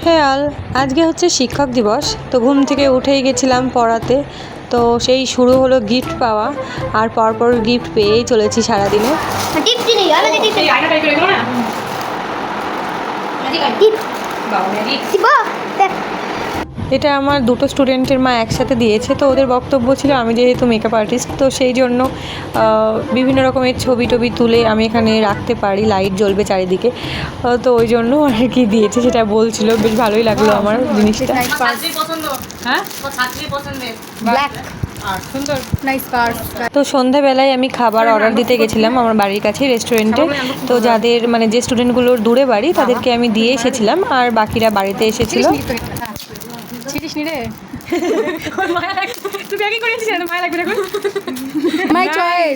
হ্যাঁ, আজকে হচ্ছে শিক্ষক দিবস। তো ঘুম থেকে উঠেই গেছিলাম পড়াতে। তো সেই শুরু হলো গিফট পাওয়া, আর পরপর গিফট পেয়েই চলেছি সারাদিনে। এটা আমার দুটো স্টুডেন্টের মা একসাথে দিয়েছে। তো ওদের বক্তব্য ছিল আমি যেহেতু মেকআপ আর্টিস্ট, তো সেই জন্য বিভিন্ন রকমের ছবি টবি তুলে আমি এখানে রাখতে পারি, লাইট জ্বলবে চারিদিকে। তো ওই জন্য আর কি দিয়েছে, সেটা বলছিল। বেশ ভালোই লাগলো আমার জিনিসটা। হ্যাঁ, তো সন্ধ্যাবেলায় আমি খাবার অর্ডার দিতে গেছিলাম আমার বাড়ির কাছে রেস্টুরেন্টে। তো যাদের মানে যে স্টুডেন্টগুলোর দূরে বাড়ি তাদেরকে আমি দিয়ে এসেছিলাম, আর বাকিরা বাড়িতে এসেছিল।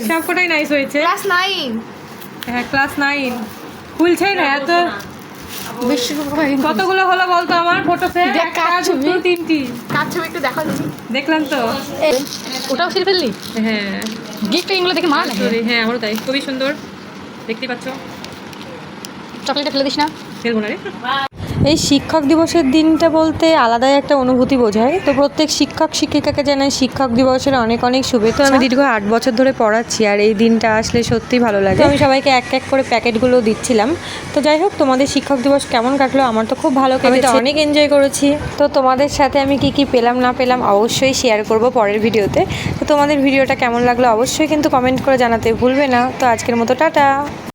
সবকটাই নাইস হয়েছে। হ্যাঁ, ক্লাস 9 খুলছেই না এত। কতগুলো হলো বলতো আমার ফটোতে? তিনটি দেখলাম তো। ওটাও ছিঁড়ে ফেললি? হ্যাঁ, গিফট এগুলো দেখে মা লাগে। হ্যাঁ আমারও তাই, খুবই সুন্দর দেখতে পাচ্ছ। চকলেটটা ফেলে দিস না। ফেলবো না রে। এই শিক্ষক দিবসের দিনটা বলতে আলাদাই একটা অনুভূতি বোঝায়। তো প্রত্যেক শিক্ষক শিক্ষিকাকে জানাই শিক্ষক দিবসের অনেক অনেক শুভেচ্ছা। আমি দীর্ঘ 8 বছর ধরে পড়াচ্ছি, আর এই দিনটা আসলে সত্যিই ভালো লাগে। আমি সবাইকে এক এক করে প্যাকেটগুলো দিচ্ছিলাম। তো যাই হোক, তোমাদের শিক্ষক দিবস কেমন কাটলো? আমার তো খুব ভালো কেটেছে, আমি তো অনেক এনজয় করেছি। তো তোমাদের সাথে আমি কি কি পেলাম না পেলাম অবশ্যই শেয়ার করব পরের ভিডিওতে। তো তোমাদের ভিডিওটা কেমন লাগলো অবশ্যই কিন্তু কমেন্ট করে জানাতে ভুলবে না। তো আজকের মতো টাটা।